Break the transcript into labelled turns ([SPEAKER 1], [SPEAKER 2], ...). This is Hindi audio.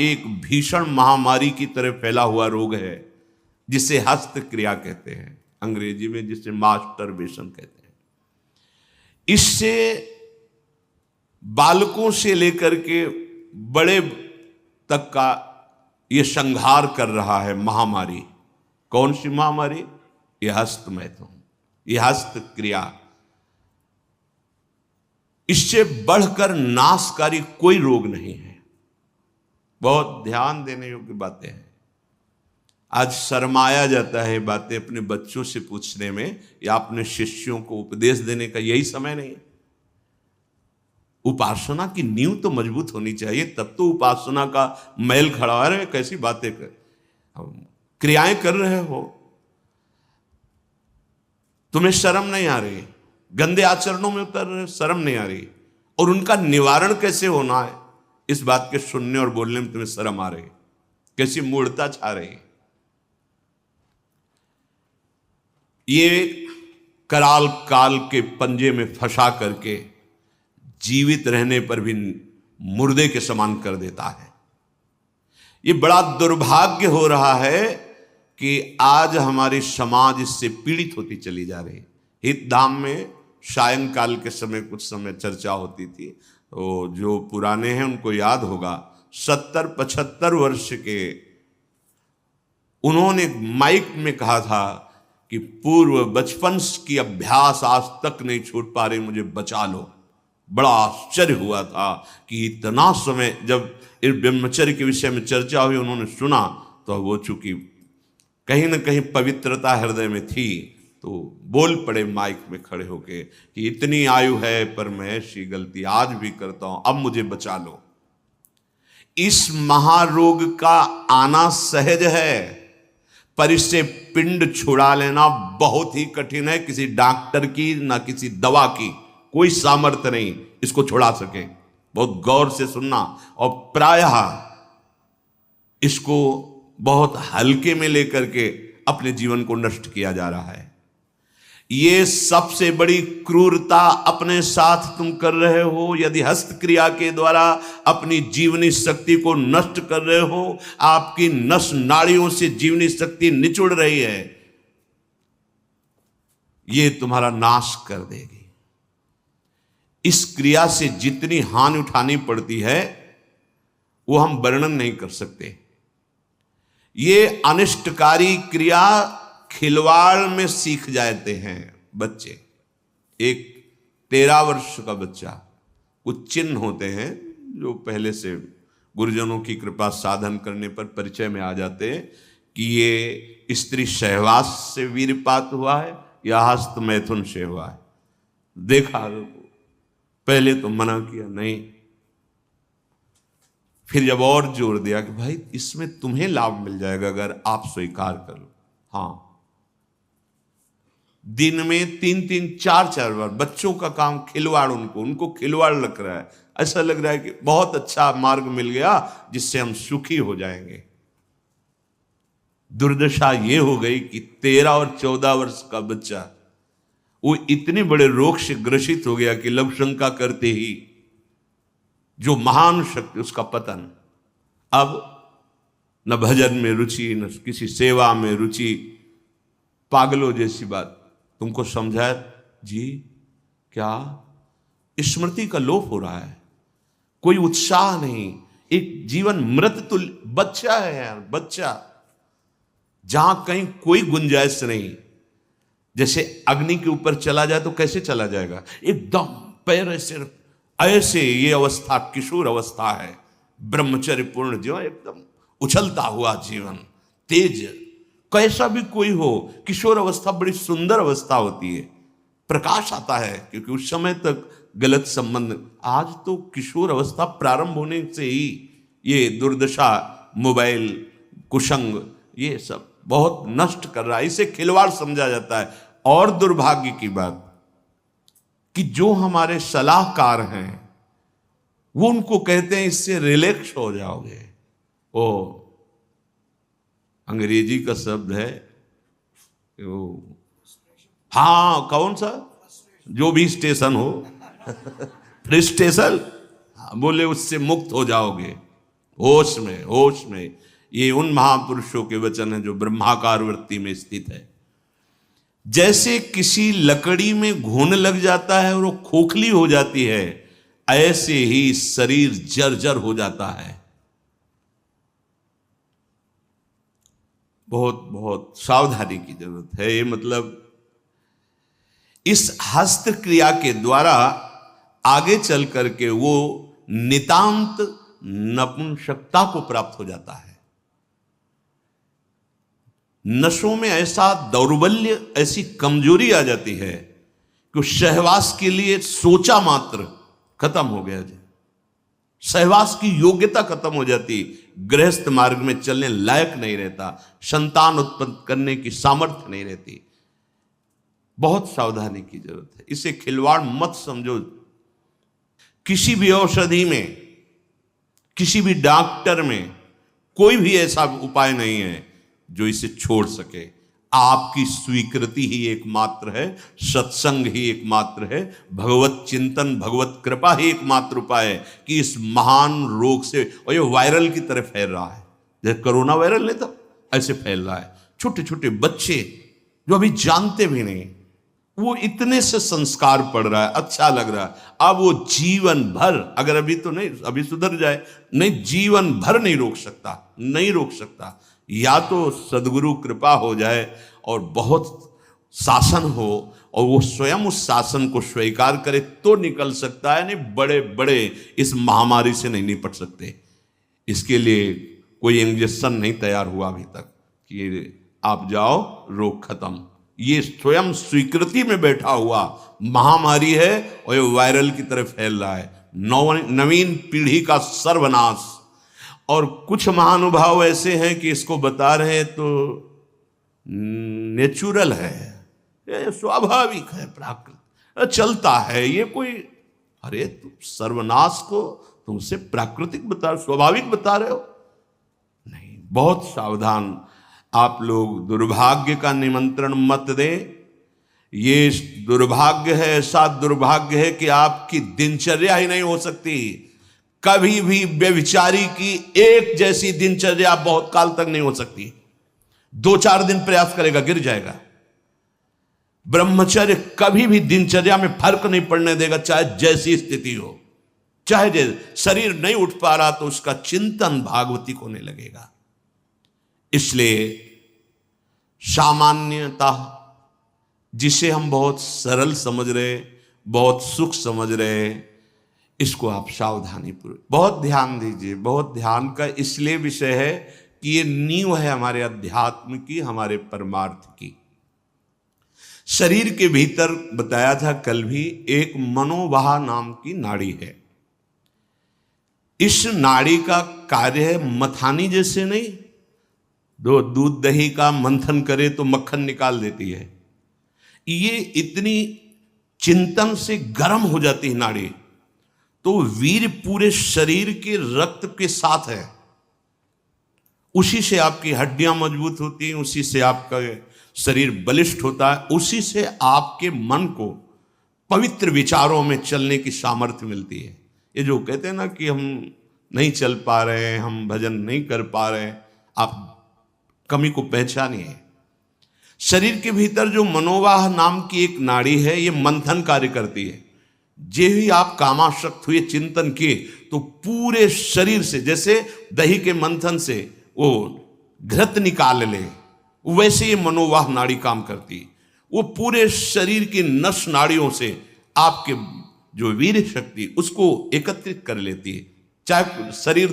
[SPEAKER 1] एक भीषण महामारी की तरह फैला हुआ रोग है जिसे हस्त क्रिया कहते हैं, अंग्रेजी में जिसे मास्टरबेशन कहते हैं। इससे बालकों से लेकर के बड़े तक का ये संहार कर रहा है महामारी। कौन सी महामारी? ये हस्त मैथुन, ये हस्त क्रिया। इससे बढ़कर नाशकारी कोई रोग नहीं है। बहुत ध्यान देने योग्य बातें हैं। आज शर्माया जाता है बातें अपने बच्चों से पूछने में या अपने शिष्यों को उपदेश देने का यही समय नहीं है। उपासना की नींव तो मजबूत होनी चाहिए, तब तो उपासना का मैल खड़ा है। कैसी बातें कर, क्रियाएं कर रहे हो, तुम्हें शर्म नहीं आ रही, गंदे आचरणों में उतर रहे, शर्म नहीं आ रही, और उनका निवारण कैसे होना है इस बात के सुनने और बोलने में तुम्हें शर्म आ रही, कैसी मूढ़ता छा रही। ये कराल काल के पंजे में फंसा करके जीवित रहने पर भी मुर्दे के समान कर देता है। ये बड़ा दुर्भाग्य हो रहा है कि आज हमारी समाज इससे पीड़ित होती चली जा रही है। हितधाम में सायंकाल के समय कुछ समय चर्चा होती थी, तो जो पुराने हैं उनको याद होगा, 70-75 वर्ष के उन्होंने माइक में कहा था कि पूर्व बचपन की अभ्यास आज तक नहीं छूट पा रही, मुझे बचा लो। बड़ा आश्चर्य हुआ था कि इतना समय जब इस ब्रह्मचर्य के विषय में चर्चा हुई, उन्होंने सुना, तो वो चूंकि कहीं ना कहीं पवित्रता हृदय में थी, तो बोल पड़े माइक में खड़े होके कि इतनी आयु है पर मैं ऐसी गलती आज भी करता हूं, अब मुझे बचा लो। इस महारोग का आना सहज है, पर इससे पिंड छुड़ा लेना बहुत ही कठिन है। किसी डॉक्टर की ना किसी दवा की कोई सामर्थ्य नहीं इसको छुड़ा सके। बहुत गौर से सुनना। और प्रायः इसको बहुत हल्के में लेकर के अपने जीवन को नष्ट किया जा रहा है। ये सबसे बड़ी क्रूरता अपने साथ तुम कर रहे हो यदि हस्त क्रिया के द्वारा अपनी जीवनी शक्ति को नष्ट कर रहे हो। आपकी नस नाड़ियों से जीवनी शक्ति निचुड़ रही है, ये तुम्हारा नाश कर देगी। इस क्रिया से जितनी हानि उठानी पड़ती है वो हम वर्णन नहीं कर सकते। ये अनिष्टकारी क्रिया खिलवाड़ में सीख जाते हैं बच्चे। एक 13 वर्ष का बच्चा, कुछ चिन्ह होते हैं जो पहले से गुरुजनों की कृपा साधन करने पर परिचय में आ जाते हैं कि ये स्त्री सहवास से वीरपात हुआ है या हस्त मैथुन से हुआ है। देखा, पहले तो मना किया नहीं, फिर जब और जोर दिया कि भाई इसमें तुम्हें लाभ मिल जाएगा अगर आप स्वीकार कर लो। हाँ, दिन में 3-3, 4-4 बार बच्चों का काम खिलवाड़, उनको खिलवाड़ लग रहा है। ऐसा लग रहा है कि बहुत अच्छा मार्ग मिल गया जिससे हम सुखी हो जाएंगे। दुर्दशा ये हो गई कि 13 और 14 वर्ष का बच्चा वो इतने बड़े रोग से ग्रसित हो गया कि लव शंका करते ही जो महान शक्ति उसका पतन। अब न भजन में रुचि, न किसी सेवा में रुचि। पागलों जैसी बात। तुमको समझाया जी, क्या स्मृति का लोप हो रहा है, कोई उत्साह नहीं, एक जीवन मृत तुल्य बच्चा है यार, बच्चा, जहां कहीं कोई गुंजाइश नहीं। जैसे अग्नि के ऊपर चला जाए तो कैसे चला जाएगा, एकदम पैर ऐसे ये अवस्था किशोर अवस्था है। ब्रह्मचर्य पूर्ण जीवन, एकदम उछलता हुआ जीवन, तेज। कैसा भी कोई हो, किशोर अवस्था बड़ी सुंदर अवस्था होती है, प्रकाश आता है क्योंकि उस समय तक गलत संबंध। आज तो किशोर अवस्था प्रारंभ होने से ही ये दुर्दशा, मोबाइल, कुसंग, ये सब बहुत नष्ट कर रहा है। इसे खिलवाड़ समझा जाता है। और दुर्भाग्य की बात कि जो हमारे सलाहकार हैं वो उनको कहते हैं इससे रिलैक्स हो जाओगे। ओ अंग्रेजी का शब्द है वो, हाँ, कौन सा, जो भी स्टेशन हो फ्रस्ट्रेशन, बोले उससे मुक्त हो जाओगे। होश में, होश में। ये उन महापुरुषों के वचन हैं जो ब्रह्माकार वृत्ति में स्थित है। जैसे किसी लकड़ी में घुन लग जाता है और वो खोखली हो जाती है, ऐसे ही शरीर जर्जर हो जाता है। बहुत बहुत सावधानी की जरूरत है। ये मतलब इस हस्त क्रिया के द्वारा आगे चल करके वो नितांत नपुंसकता को प्राप्त हो जाता है। नशों में ऐसा दौर्बल्य, ऐसी कमजोरी आ जाती है कि सहवास के लिए सोचा मात्र खत्म हो गया। सहवास की योग्यता खत्म हो जाती, गृहस्थ मार्ग में चलने लायक नहीं रहता, संतान उत्पन्न करने की सामर्थ्य नहीं रहती। बहुत सावधानी की जरूरत है। इसे खिलवाड़ मत समझो। किसी भी औषधि में, किसी भी डॉक्टर में कोई भी ऐसा उपाय नहीं है जो इसे छोड़ सके। आपकी स्वीकृति ही एकमात्र है, सत्संग ही एकमात्र है, भगवत चिंतन, भगवत कृपा ही एकमात्र उपाय है कि इस महान रोग से, और ये वायरल की तरह फैल रहा है, जैसे कोरोना वायरल नहीं था ऐसे फैल रहा है। छोटे छोटे बच्चे जो अभी जानते भी नहीं, वो इतने से संस्कार पड़ रहा है, अच्छा लग रहा है। अब वो जीवन भर, अगर अभी तो नहीं, अभी सुधर जाए, नहीं जीवन भर नहीं रोक सकता, नहीं रोक सकता। या तो सद्गुरु कृपा हो जाए और बहुत शासन हो और वो स्वयं उस शासन को स्वीकार करे तो निकल सकता है, नहीं बड़े बड़े इस महामारी से नहीं निपट सकते। इसके लिए कोई इंजेक्शन नहीं तैयार हुआ अभी तक कि आप जाओ रोग खत्म। ये स्वयं स्वीकृति में बैठा हुआ महामारी है और ये वायरल की तरह फैल रहा है। नवीन पीढ़ी का सर्वनाश। और कुछ महानुभाव ऐसे हैं कि इसको बता रहे हैं तो नेचुरल है, ये स्वाभाविक है, प्राकृतिक चलता है, ये कोई, अरे तुम सर्वनाश को तुमसे प्राकृतिक बता, स्वाभाविक बता रहे हो। नहीं, बहुत सावधान। आप लोग दुर्भाग्य का निमंत्रण मत दें। ये दुर्भाग्य है, ऐसा दुर्भाग्य है कि आपकी दिनचर्या ही नहीं हो सकती। कभी भी व्यभिचारी की एक जैसी दिनचर्या बहुत काल तक नहीं हो सकती। 2-4 दिन प्रयास करेगा, गिर जाएगा। ब्रह्मचर्य कभी भी दिनचर्या में फर्क नहीं पड़ने देगा, चाहे जैसी स्थिति हो। चाहे जैसे शरीर नहीं उठ पा रहा तो उसका चिंतन भागवती को होने लगेगा। इसलिए सामान्यता, जिसे हम बहुत सरल समझ रहे, बहुत सुख समझ रहे, इसको आप सावधानी पूर्वक बहुत ध्यान दीजिए। बहुत ध्यान का इसलिए विषय है कि ये नींव है हमारे अध्यात्म की, हमारे परमार्थ की। शरीर के भीतर बताया था कल भी, एक मनोवाह नाम की नाड़ी है। इस नाड़ी का कार्य है मथानी जैसे नहीं, दो दूध दही का मंथन करे तो मक्खन निकाल देती है, ये इतनी चिंतन से गर्म हो जाती है नाड़ी, तो वीर पूरे शरीर के रक्त के साथ है। उसी से आपकी हड्डियां मजबूत होती हैं, उसी से आपका शरीर बलिष्ठ होता है, उसी से आपके मन को पवित्र विचारों में चलने की सामर्थ्य मिलती है। ये जो कहते हैं ना कि हम नहीं चल पा रहे हैं, हम भजन नहीं कर पा रहे हैं, आप कमी को पहचानिए। शरीर के भीतर जो मनोवाह नाम की एक नाड़ी है, ये मंथन कार्य करती है। जे ही आप कामासक्त हुए, चिंतन किए, तो पूरे शरीर से, जैसे दही के मंथन से वो घृत निकाल ले, वैसे ये मनोवाह नाड़ी काम करती। वो पूरे शरीर की नस नाड़ियों से आपके जो वीर शक्ति उसको एकत्रित कर लेती है। चाहे शरीर